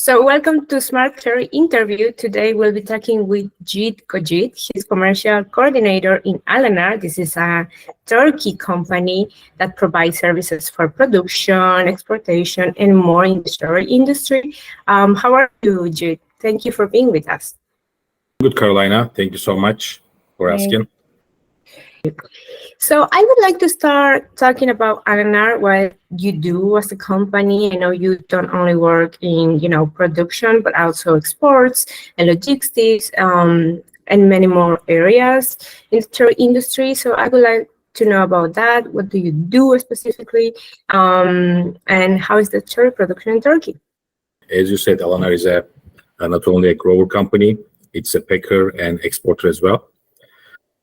So welcome to Smartcherry interview. Today we'll be talking with Gokyigit. He's commercial coordinator in Alanar. This is a Turkey company that provides services for production, exportation, and more in the cherry industry. How are you, Yigit? Thank you for being with us. Good, Carolina. Thank you so much for asking. So I would like to start talking about Alanar, what you do as a company. I know you don't only work in, production, but also exports and logistics, and many more areas in the cherry industry. So I would like to know about that. What do you do specifically? And how is the cherry production in Turkey? As you said, Alanar is not only a grower company, it's a packer and exporter as well.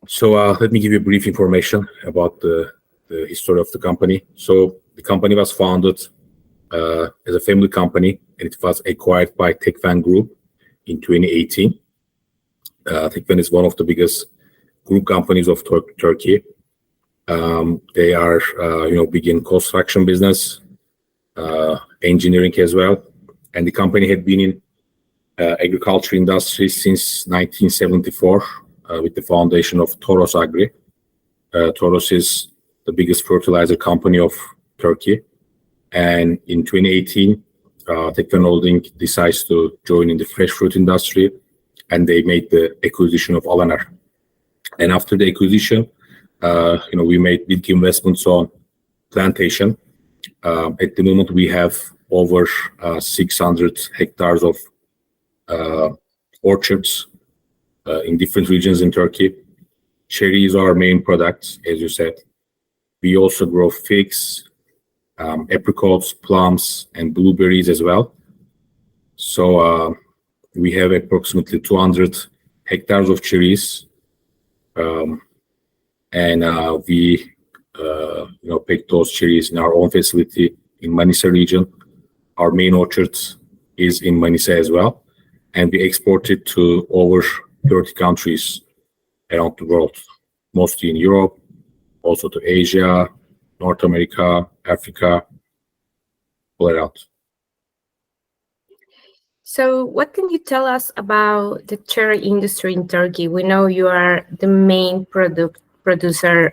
So let me give you brief information about the history of the company. So the company was founded as a family company, and it was acquired by Tekfen Group in 2018. Tekfen is one of the biggest group companies of Turkey. They are, big in construction business, engineering as well, and the company had been in agriculture industry since 1974. With the foundation of Toros Agri. Toros is the biggest fertilizer company of Turkey. And in 2018, Tekfen Holding decides to join in the fresh fruit industry, and they made the acquisition of Alanar. And after the acquisition, we made big investments on plantation. At the moment, we have over 600 hectares of orchards in different regions in Turkey. Cherry is our main product, as you said. We also grow figs, apricots, plums, and blueberries as well. So we have approximately 200 hectares of cherries, and we pick those cherries in our own facility in Manisa region. Our main orchard is in Manisa as well, and we export it to over 30 countries around the world, mostly in Europe, also to Asia, North America, Africa, all around. So what can you tell us about the cherry industry in Turkey? We know you are the main producer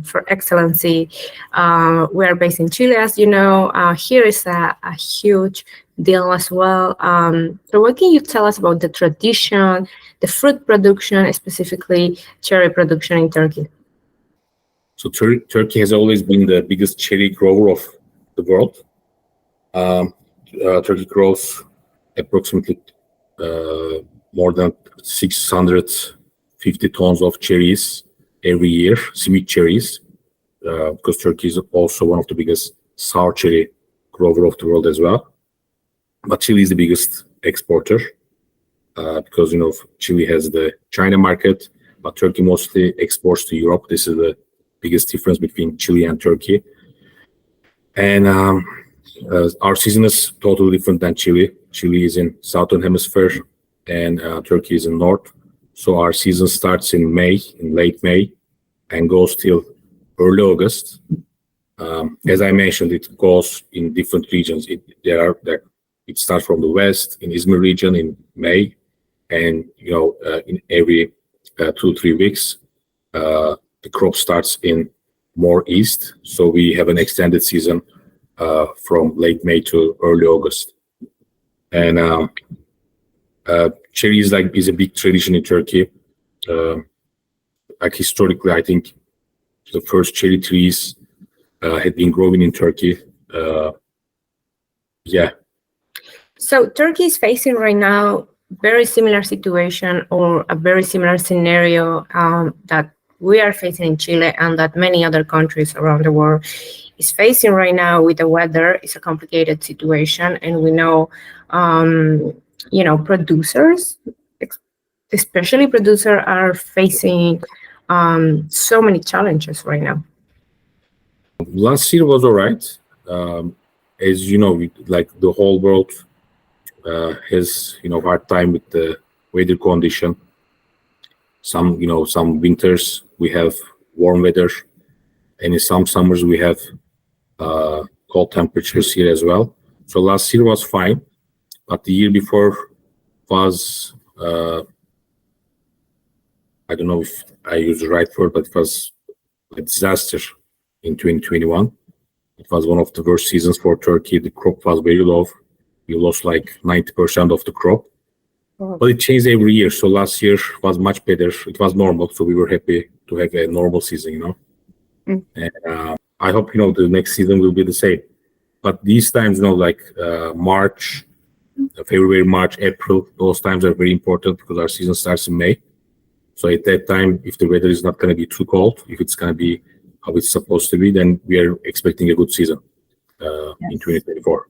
for excellency. We are based in Chile, as you know. Here is a huge deal as well. So what can you tell us about the tradition, the fruit production, specifically cherry production in Turkey? So Turkey has always been the biggest cherry grower of the world. Turkey grows approximately more than 650 tons of cherries every year, sweet cherries, because Turkey is also one of the biggest sour cherry grower of the world as well. But Chile is the biggest exporter because, Chile has the China market, but Turkey mostly exports to Europe. This is the biggest difference between Chile and Turkey. And our season is totally different than Chile. Chile is in southern hemisphere, and Turkey is in north. So our season starts in late May, and goes till early August. As I mentioned, it goes in different regions. It starts from the west in Izmir region in May, and in every 2-3 weeks, the crop starts in more east. So we have an extended season from late May to early August. And cherry is a big tradition in Turkey. Historically, I think the first cherry trees had been growing in Turkey. So Turkey is facing right now very similar situation or a very similar scenario that we are facing in Chile and that many other countries around the world is facing right now with the weather. It's a complicated situation, and we know, producers, especially producers, are facing so many challenges right now. Last year was all right. As you know, the whole world has hard time with the weather condition. Some winters we have warm weather, and in some summers we have cold temperatures here as well. So last year was fine, but the year before was, I don't know if I use the right word, but it was a disaster in 2021. It was one of the worst seasons for Turkey. The crop was very low. We lost like 90% of the crop. But it changed every year. So last year was much better. It was normal. So we were happy to have a normal season, And I hope, the next season will be the same. But these times, like March, February, March, April, those times are very important because our season starts in May. So at that time, if the weather is not going to be too cold, if it's going to be how it's supposed to be, then we are expecting a good season in 2024.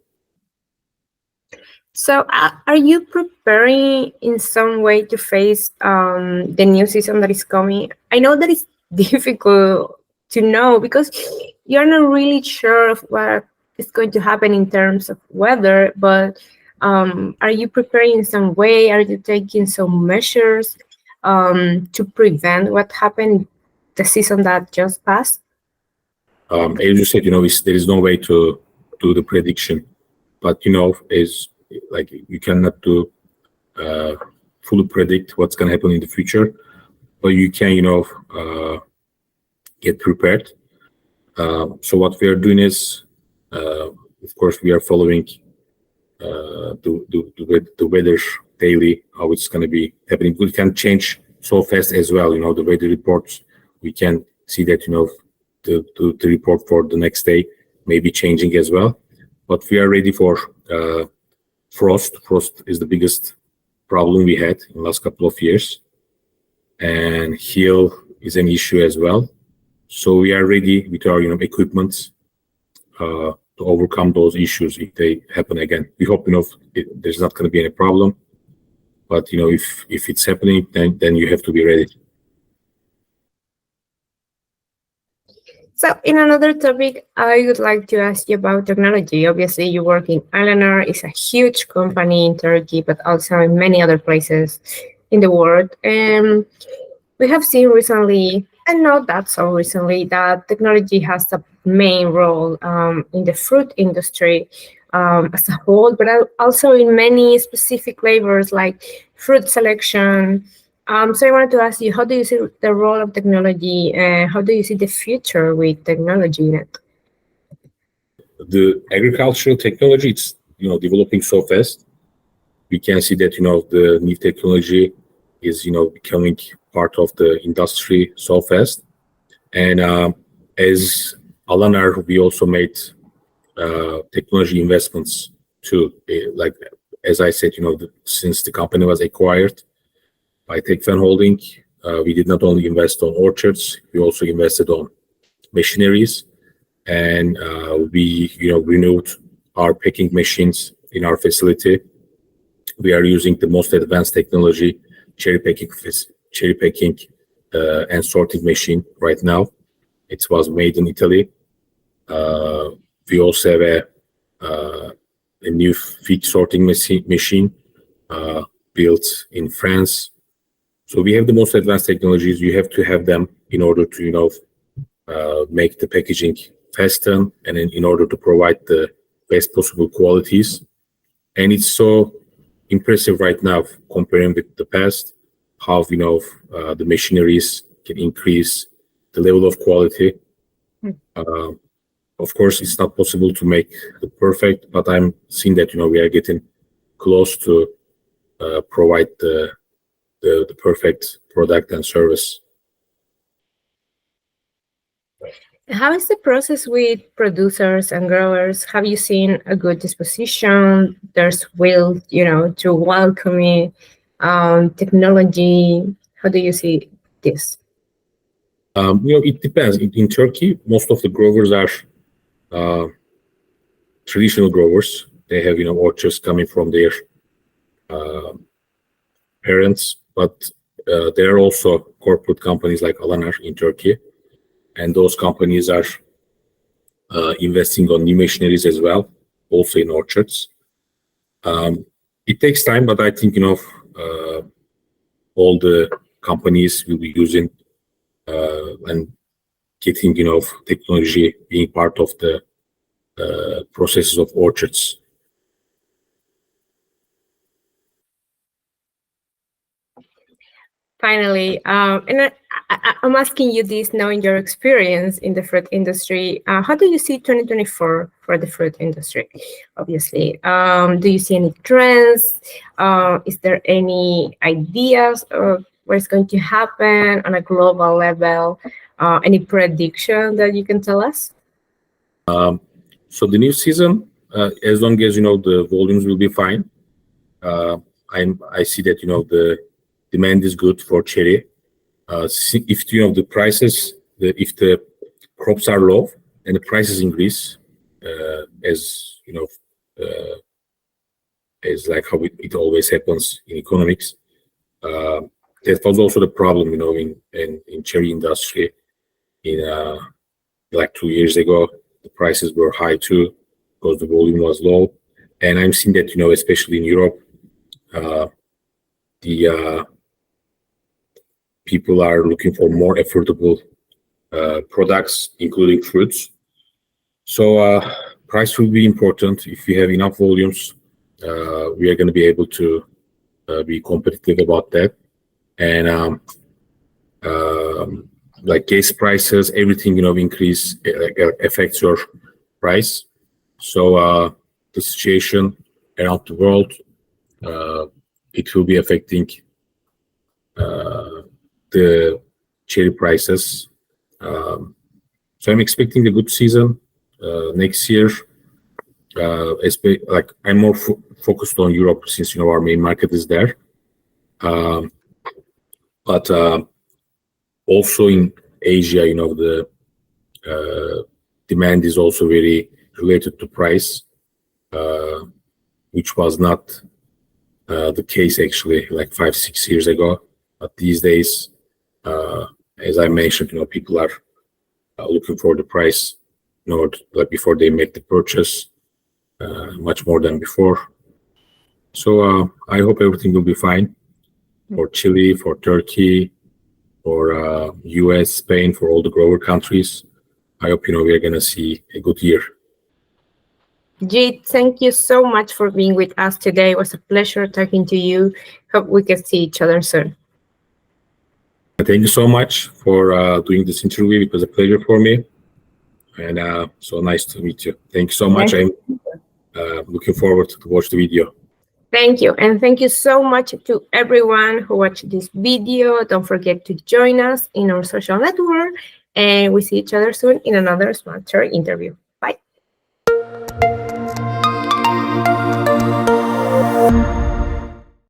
So are you preparing in some way to face the new season that is coming? I know that it's difficult to know because you're not really sure of what is going to happen in terms of weather, but are you preparing in some way? Are you taking some measures to prevent what happened the season that just passed? As you said, there is no way to do the prediction, but is like you cannot do fully predict what's going to happen in the future, but you can get prepared. So what we are doing is, of course, we are following the weather daily, how it's going to be happening. We can change so fast as well. The weather reports, we can see that the report for the next day may be changing as well. But we are ready for frost. Frost is the biggest problem we had in the last couple of years, and hail is an issue as well. So we are ready with our equipment to overcome those issues if they happen again. We hope there's not going to be any problem, but if it's happening, then you have to be ready. So in another topic, I would like to ask you about technology. Obviously, you work in Alanar. It's a huge company in Turkey, but also in many other places in the world. And we have seen recently, and not that so recently, that technology has a main role in the fruit industry as a whole, but also in many specific flavors like fruit selection. So I wanted to ask you, how do you see the role of technology and how do you see the future with technology in it? The agricultural technology, it's developing so fast. We can see that the new technology is becoming part of the industry so fast. And as Alanar, we also made technology investments too. Like as I said, since the company was acquired by Tekfen Holding, we did not only invest on orchards, we also invested on machineries, and we renewed our packing machines in our facility. We are using the most advanced technology, cherry packing and sorting machine right now. It was made in Italy. We also have a new feed sorting machine built in France. So we have the most advanced technologies. You have to have them in order to, make the packaging faster and in order to provide the best possible qualities. And it's so impressive right now comparing with the past, how, the machineries can increase the level of quality. Of course, it's not possible to make the perfect, but I'm seeing that, we are getting close to provide the perfect product and service. How is the process with producers and growers? Have you seen a good disposition? There's will, to welcome technology. How do you see this? It depends. In Turkey, most of the growers are traditional growers. They have, orchards coming from their parents, but there are also corporate companies like Alanar in Turkey, and those companies are investing on new machineries as well, also in orchards. It takes time, but I think all the companies will be using and getting technology being part of the processes of orchards. Finally, and I'm asking you this knowing your experience in the fruit industry. How do you see 2024 for the fruit industry? Obviously, do you see any trends? Is there any ideas of what's going to happen on a global level? Any prediction that you can tell us? So the new season, as long as the volumes will be fine, I see that the demand is good for cherry. If the prices, if the crops are low and the prices increase, as as like how it always happens in economics, that was also the problem, in cherry industry. In like 2 years ago, the prices were high too because the volume was low, and I'm seeing that especially in Europe, the people are looking for more affordable products, including fruits. So price will be important. If we have enough volumes, we are going to be able to be competitive about that. And like gas prices, everything increase affects your price. So the situation around the world, it will be affecting the cherry prices. So I'm expecting a good season next year. Like I'm more focused on Europe since our main market is there. But also in Asia, the demand is also very related to price, which was not the case actually like 5-6 years ago. But these days, as I mentioned, people are looking for the price, like before they make the purchase, much more than before. So I hope everything will be fine for Chile, for Turkey, for US, Spain, for all the grower countries. I hope we are gonna see a good year. Yigit, thank you so much for being with us today. It was a pleasure talking to you. Hope we can see each other soon. Thank you so much for doing this interview. It was a pleasure for me, and so nice to meet you. Thank you so much. I'm looking forward to watch the video. Thank you. And thank you so much to everyone who watched this video. Don't forget to join us in our social network, and we see each other soon in another Smartcherry interview.